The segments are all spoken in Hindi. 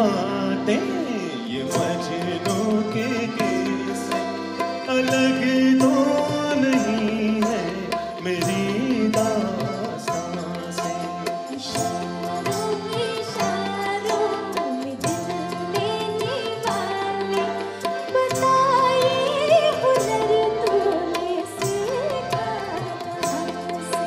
बातें ये मजनू के किस्से अलग तो नहीं है मेरी दास्तां से। इशारों में दिल देने वाले बताइए हुनर तूने सीखा कहाँ से।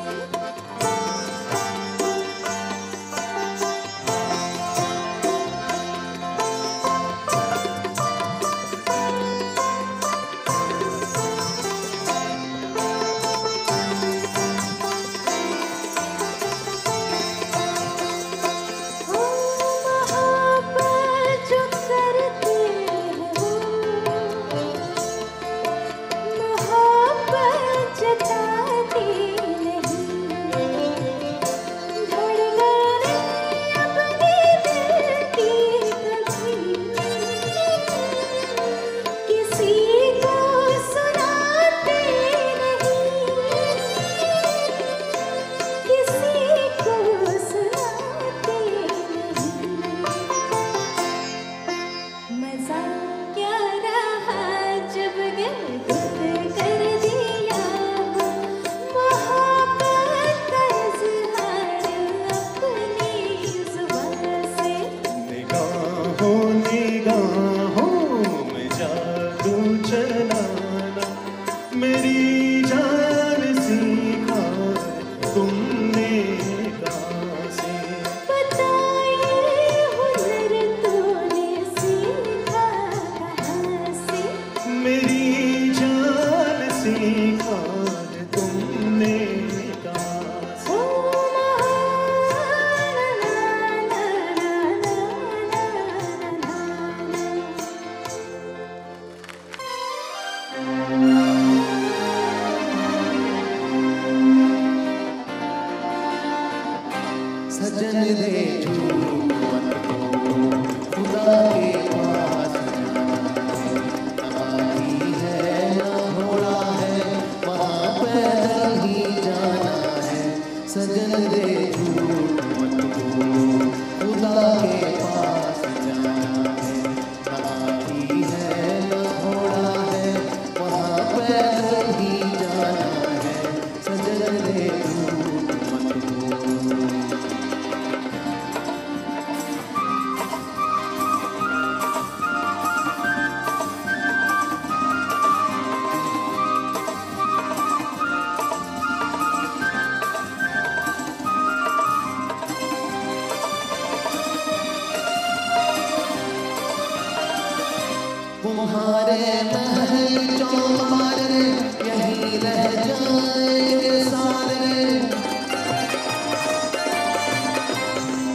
मोहब्बत जो करते हो मोहब्बत जताती नहीं धड़कने अपनी दिल की कभी किसी को सुनाते नहीं किसी को सुनाते नहीं। मजा क्या रहा जब गिरफ्त कर दिया हो मोहब्बत का इज़हार अपनी ज़ुबान से। निगाहों में जादू चलाना मेरी जान सीखा तुमने कहाँ से। बताइए हुनर तूने सीखा कहाँ से। मेरी जान सीखा तुमने कहाँ से। ओ सजन दे झूठ मत बोलो खुदा के पास जाना है ना घोड़ा है वहाँ पैदल ही जाना है। सजन दे झूठ मत बोलो खुदा के पास जाना है ना घोड़ा है वहाँ पैदल ही जाना है। सजन दे झूठ मत बोलो। तुम्हारे महल चौबारे यहीं रह जाएंगे सारे।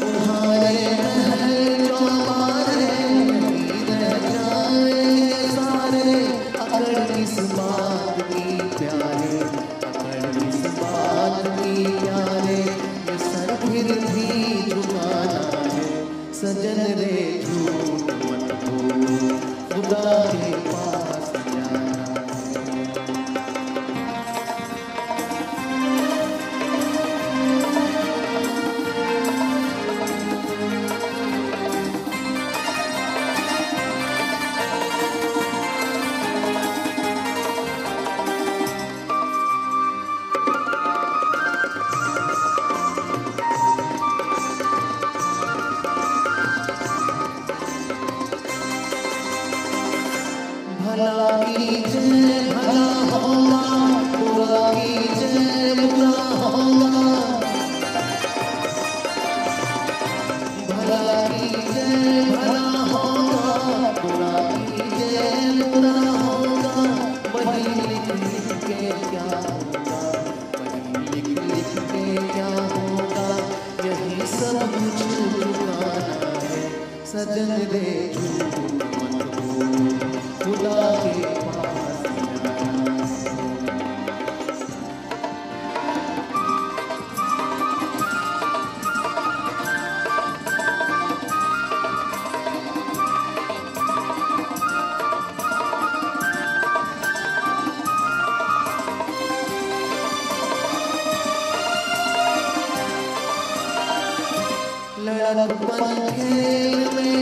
तुम्हारे महल चौबारे यहीं रह जाएंगे सारे। अकड़ किस बात की प्यारे अकड़ किस बात की प्यारे ये सर फिर भी झुकाना है। सजन रे झूठ मत बोलो खुदा के पास जाना है। भला कीजिए भला होगा बुरा कीजिए बुरा होगा। भला कीजिए भला होगा बुरा कीजिए बुरा होगा। वही लिख लिख के क्या होगा वही लिख लिख के क्या होगा। यही सब कुछ चुकाना है। सजन दे झूठ मत बोलो खुदा के पास जाना है। लड़कपन खेल में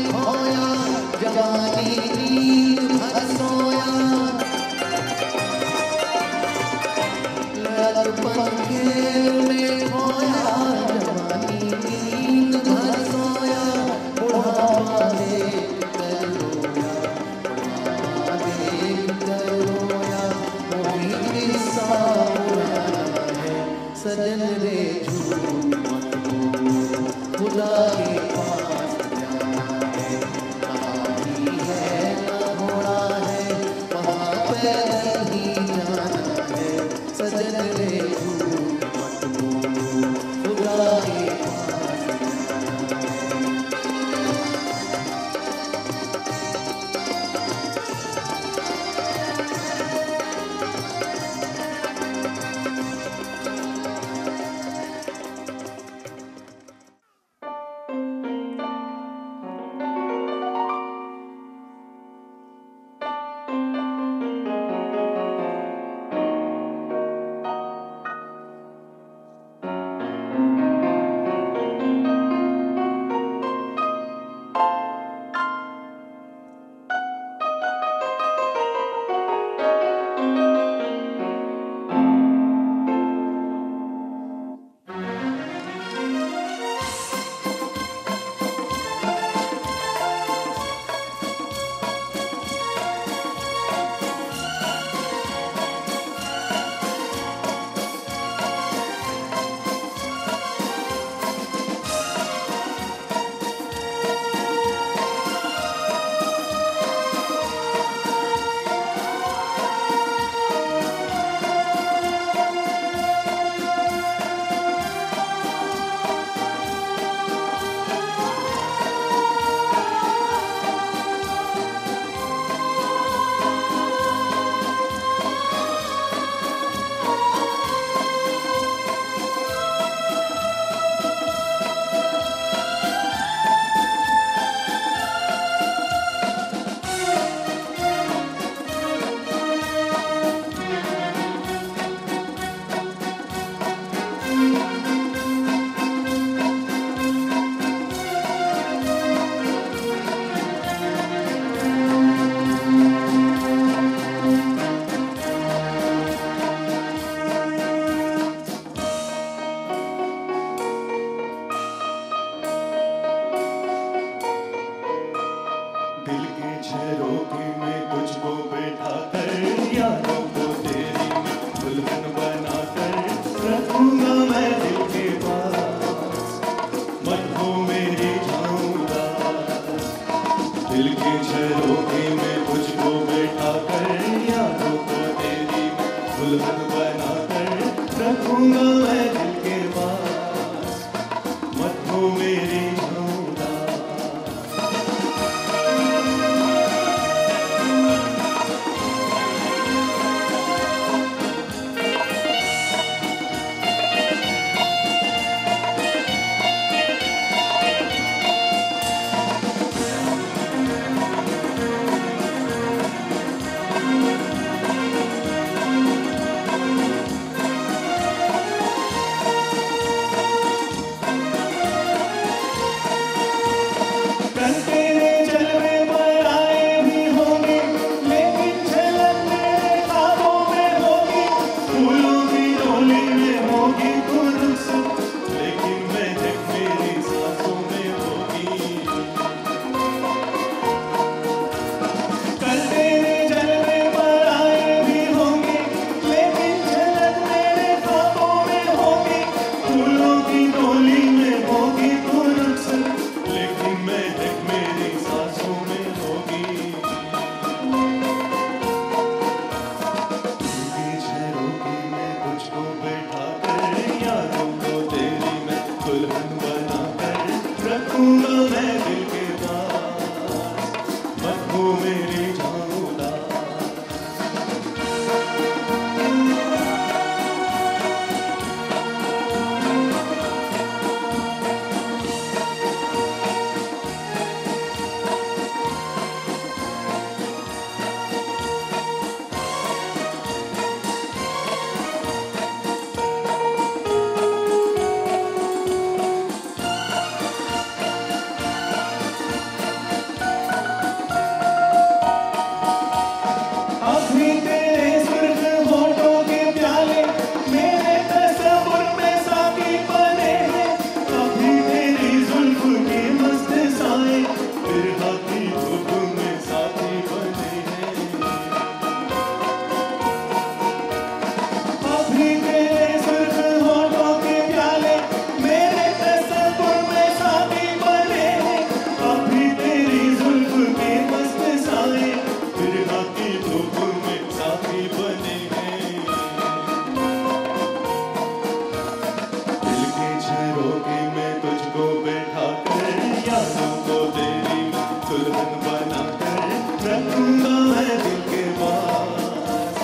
मैं दिल के पास,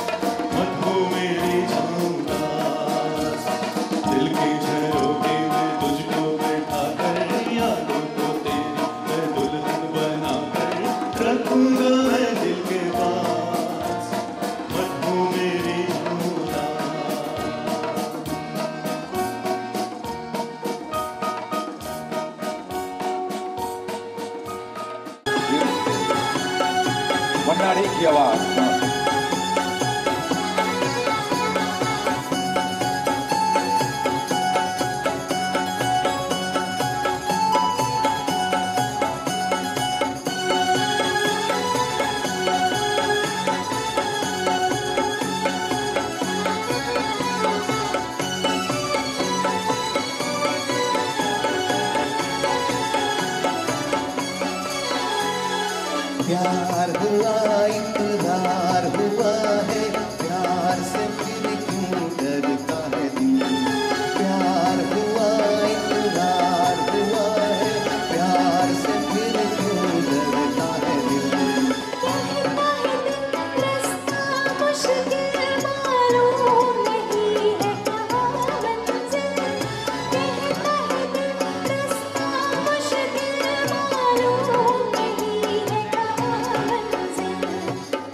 मत हो मेरी झूठास। दिल के झरोखे में तुझको बैठा कर, यादों को तेरी मैं दुल्हन बना कर रखूंगा मैं दिल के पास, मत हो मेरी झूठास। भंडारी की आवाज। प्यार हुआ इकरार हुआ है, प्यार से फिर क्यों डरता है दिल। प्यार हुआ इकरार हुआ है, प्यार से फिर क्यों डरता है दिल। कहता है दिल रास्ता मुश्किल मालूम नहीं है कहाँ मंजिल। कहता है दिल रास्ता मुश्किल मालूम नहीं है कहाँ मंजिल।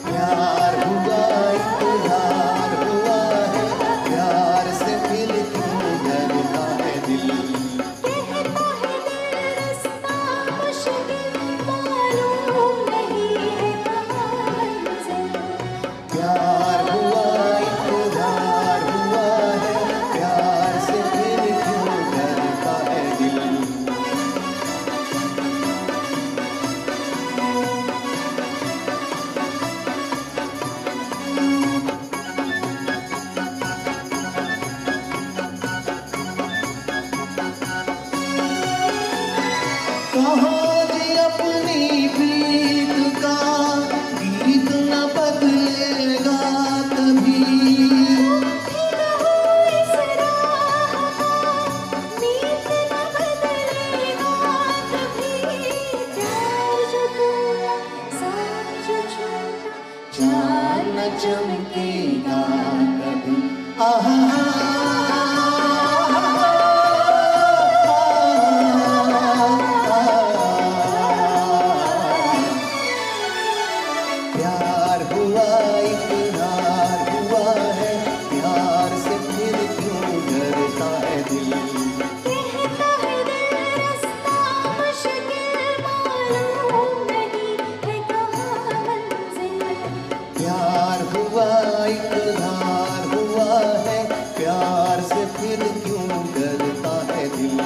प्यार हुआ इकरार हुआ है, प्यार से फिर क्यों डरता है दिल। कहता है दिल रास्ता मुश्किल मालूम नहीं है कहाँ मंजिल। प्यार हुआ इकरार हुआ है, प्यार से फिर क्यों डरता है दिल। कहानी अपनी प्रीत का गीत न बदलेगा कभी। फिर हो इस राह का नीत न बदलेगा कभी। प्यार जो टूटा साथ जो छूटा चार न चमकेगा कभी। आहा प्यार हुआ इकरार हुआ है, प्यार से फिर क्यों डरता है दिल। कहता है दिल रास्ता मुश्किल मालूम नहीं है कहाँ मंजिल। प्यार हुआ इकरार हुआ है, प्यार से फिर क्यों डरता है दिल।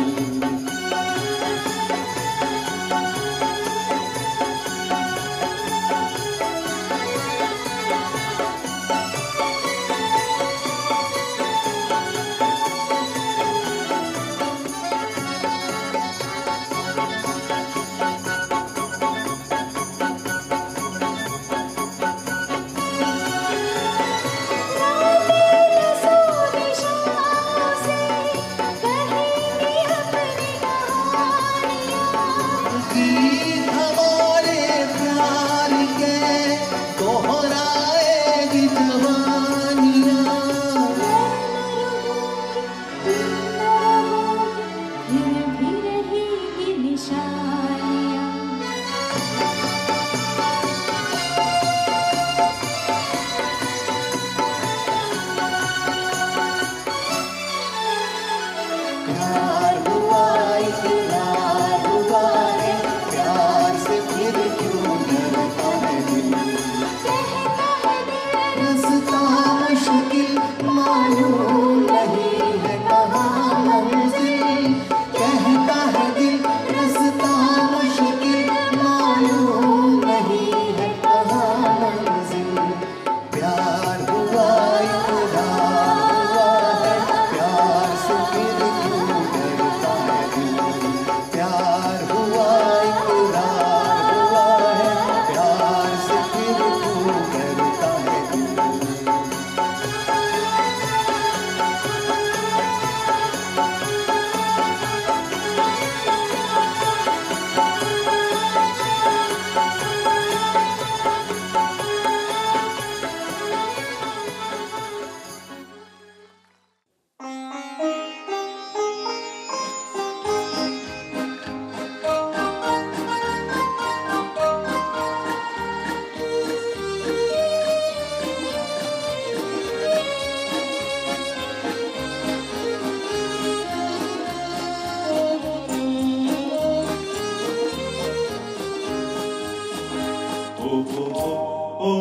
ओ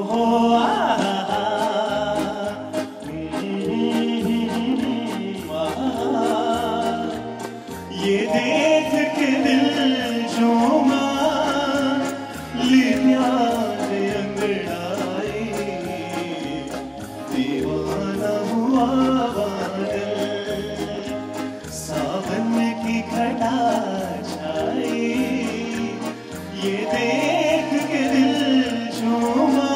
हो ये देख के दिल झूमा ली प्यार अंगड़ाई दीवाना हुआ बादल सावन की घटा छाई ये देख के दिल झूमा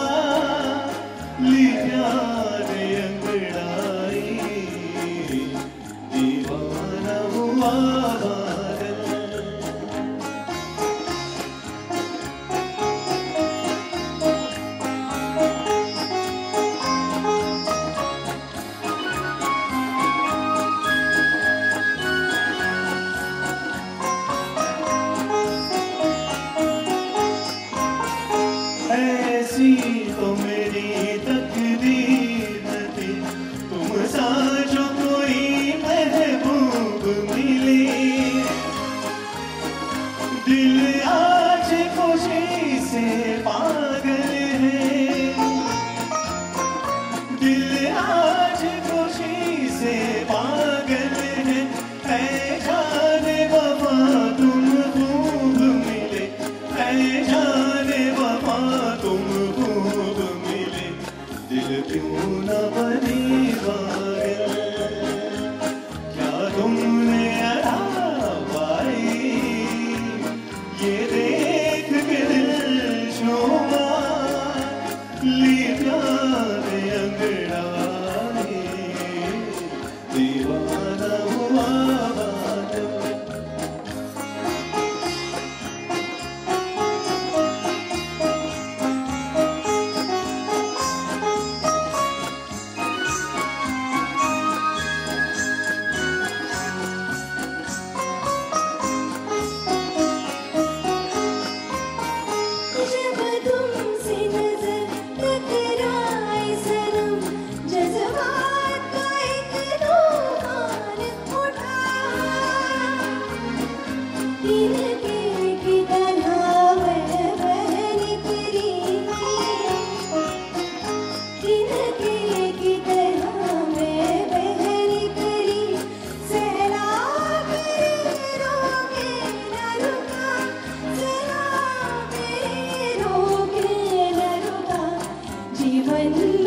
ली प्यार अंगड़ाई दीवाना हुआ ऐसी तो मेरी तकदीर थी तुम सा जो कोई महबूब मिले दिल आज खुशी से पागल है दिल आज खुशी से पागल है जाने बाबा तुम खूब मिले है जाने बाबा तुम खूब मिले दिल क्यों न बनी पागल क्या तुमने अड़ा पाई ये देख के दिल झूमा ली प्यार अंगड़ाई दीवाना हुआ बादल जब तुमसे नजर टकराए सनम जज्बात का एक तूफान उठा तिनके की तरह मैं बह निकली तिनके की तरह मैं बह निकली सैलाब रोके न रुका सैलाब रोके न रुका जीवन